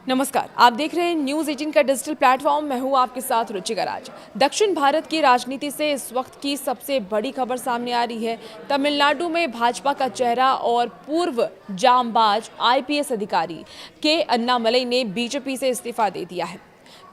नमस्कार, आप देख रहे हैं न्यूज 18 का डिजिटल प्लेटफॉर्म। मैं हूं आपके साथ रुचिका राज। दक्षिण भारत की राजनीति से इस वक्त की सबसे बड़ी खबर सामने आ रही है। तमिलनाडु में भाजपा का चेहरा और पूर्व जांबाज आईपीएस अधिकारी के अन्नामलई ने बीजेपी से इस्तीफा दे दिया है।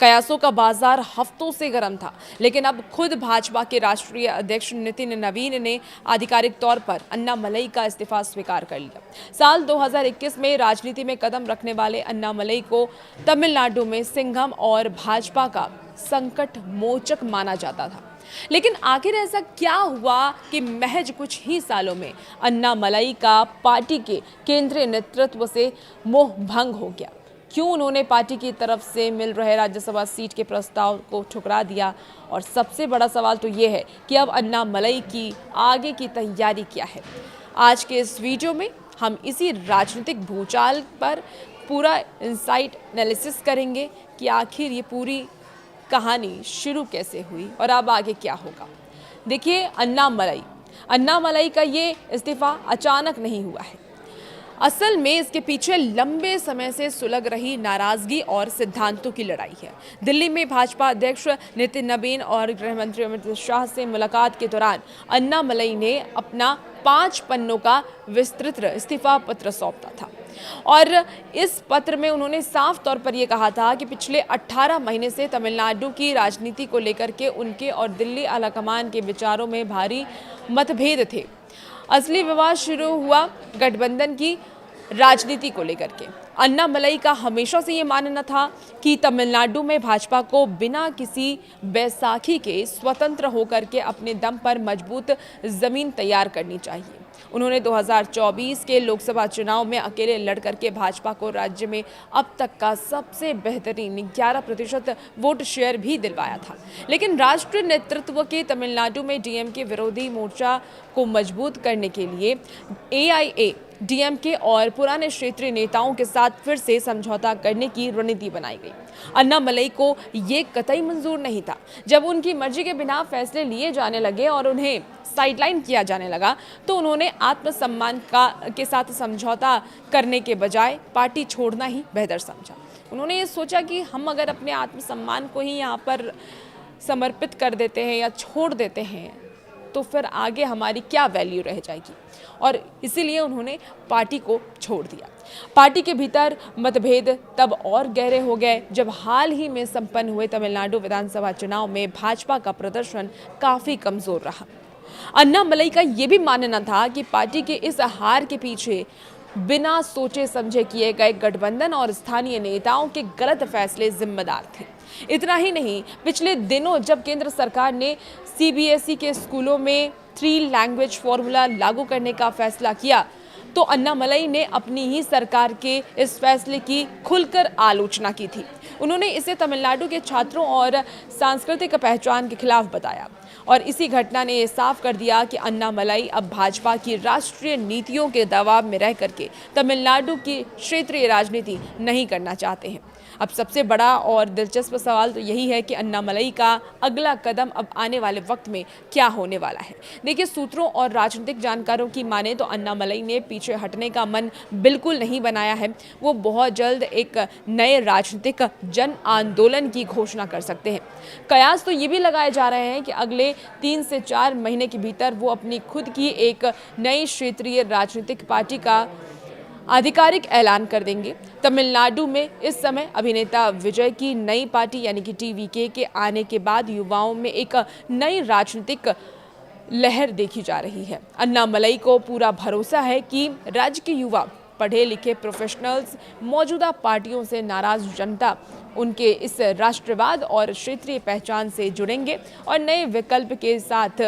कयासों का बाजार हफ्तों से गर्म था, लेकिन अब खुद भाजपा के राष्ट्रीय अध्यक्ष नितिन नवीन ने आधिकारिक तौर पर अन्नामलई का इस्तीफा स्वीकार कर लिया। साल 2021 में राजनीति में कदम रखने वाले अन्नामलई को तमिलनाडु में सिंघम और भाजपा का संकट मोचक माना जाता था। लेकिन आखिर ऐसा क्या हुआ कि महज कुछ ही सालों में अन्नामलई का पार्टी के केंद्रीय नेतृत्व से मोह भंग हो गया? क्यों उन्होंने पार्टी की तरफ से मिल रहे राज्यसभा सीट के प्रस्ताव को ठुकरा दिया? और सबसे बड़ा सवाल तो ये है कि अब अन्नामलई की आगे की तैयारी क्या है। आज के इस वीडियो में हम इसी राजनीतिक भूचाल पर पूरा इनसाइट एनालिसिस करेंगे कि आखिर ये पूरी कहानी शुरू कैसे हुई और अब आगे क्या होगा। देखिए, अन्नामलई का ये इस्तीफा अचानक नहीं हुआ है। असल में इसके पीछे लंबे समय से सुलग रही नाराजगी और सिद्धांतों की लड़ाई है। दिल्ली में भाजपा अध्यक्ष नितिन नवीन और गृह मंत्री अमित शाह से मुलाकात के दौरान अन्नामलई ने अपना 5 पन्नों का विस्तृत इस्तीफा पत्र सौंपा था और इस पत्र में उन्होंने साफ तौर पर यह कहा था कि पिछले 18 महीने से तमिलनाडु की राजनीति को लेकर के उनके और दिल्ली आलाकमान के विचारों में भारी मतभेद थे। असली विवाद शुरू हुआ गठबंधन की राजनीति को लेकर के। अन्नामलई का हमेशा से ये मानना था कि तमिलनाडु में भाजपा को बिना किसी बैसाखी के स्वतंत्र होकर के अपने दम पर मजबूत जमीन तैयार करनी चाहिए। उन्होंने 2024 के लोकसभा चुनाव में अकेले लड़ करके भाजपा को राज्य में अब तक का सबसे बेहतरीन 11% वोट शेयर भी दिलवाया था। लेकिन राष्ट्रीय नेतृत्व के तमिलनाडु में डीएमके विरोधी मोर्चा को मजबूत करने के लिए एआईए डीएमके और पुराने क्षेत्रीय नेताओं के साथ फिर से समझौता करने की रणनीति बनाई गई। अन्नामलई को ये कतई मंजूर नहीं था। जब उनकी मर्जी के बिना फैसले लिए जाने लगे और उन्हें साइडलाइन किया जाने लगा, तो उन्होंने आत्मसम्मान के साथ समझौता करने के बजाय पार्टी छोड़ना ही बेहतर समझा। उन्होंने ये सोचा कि हम अगर अपने आत्मसम्मान को ही यहाँ पर समर्पित कर देते हैं या छोड़ देते हैं तो फिर आगे हमारी क्या वैल्यू रह जाएगी, और इसीलिए उन्होंने पार्टी को छोड़ दिया। पार्टी के भीतर मतभेद तब और गहरे हो गए जब हाल ही में संपन्न हुए तमिलनाडु विधानसभा चुनाव में भाजपा का प्रदर्शन काफी कमजोर रहा। अन्नामलई का ये भी मानना था कि पार्टी के इस हार के पीछे बिना सोचे समझे किए गए गठबंधन और स्थानीय नेताओं के गलत फैसले जिम्मेदार थे। इतना ही नहीं, पिछले दिनों जब केंद्र सरकार ने सीबीएसई के स्कूलों में 3 लैंग्वेज फॉर्मूला लागू करने का फैसला किया, तो अन्नामलई ने अपनी ही सरकार के इस फैसले की खुलकर आलोचना की थी। उन्होंने इसे तमिलनाडु के छात्रों और सांस्कृतिक पहचान के खिलाफ बताया और इसी घटना ने यह साफ कर दिया कि अन्नामलई अब भाजपा की राष्ट्रीय नीतियों के दबाव में रह करके तमिलनाडु की क्षेत्रीय राजनीति नहीं करना चाहते हैं। अब सबसे बड़ा और दिलचस्प सवाल तो यही है कि अन्नामलई का अगला कदम अब आने वाले वक्त में क्या होने वाला है। देखिए, सूत्रों और राजनीतिक जानकारों की माने तो अन्नामलई ने पीछे हटने का मन बिल्कुल नहीं बनाया है। वो बहुत जल्द एक नए राजनीतिक जन आंदोलन की घोषणा कर सकते हैं। कयास तो ये भी लगाए जा रहे हैं कि अगले 3 से 4 महीने के भीतर वो अपनी खुद की एक नई क्षेत्रीय राजनीतिक पार्टी का आधिकारिक ऐलान कर देंगे। तमिलनाडु में इस समय अभिनेता विजय की नई पार्टी यानी कि टीवीके के आने के बाद युवाओं में एक नई राजनीतिक लहर देखी जा रही है। अन्नामलई को पूरा भरोसा है कि राज्य के युवा, पढ़े लिखे प्रोफेशनल्स, मौजूदा पार्टियों से नाराज जनता उनके इस राष्ट्रवाद और क्षेत्रीय पहचान से जुड़ेंगे और नए विकल्प के साथ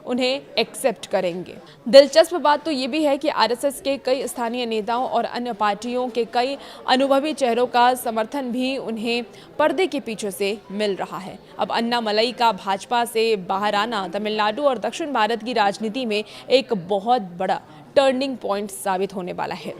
उन्हें एक्सेप्ट करेंगे। दिलचस्प बात तो ये भी है कि आरएसएस के कई स्थानीय नेताओं और अन्य पार्टियों के कई अनुभवी चेहरों का समर्थन भी उन्हें पर्दे के पीछे से मिल रहा है। अब अन्नामलई का भाजपा से बाहर आना तमिलनाडु और दक्षिण भारत की राजनीति में एक बहुत बड़ा टर्निंग पॉइंट साबित होने वाला है।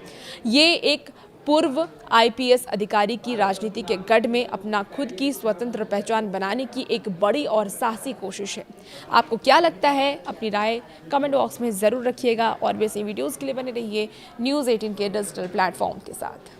ये एक पूर्व आईपीएस अधिकारी की राजनीति के गढ़ में अपना खुद की स्वतंत्र पहचान बनाने की एक बड़ी और साहसी कोशिश है। आपको क्या लगता है? अपनी राय कमेंट बॉक्स में ज़रूर रखिएगा और वैसे वीडियोज़ के लिए बने रहिए न्यूज़ 18 के डिजिटल प्लेटफॉर्म के साथ।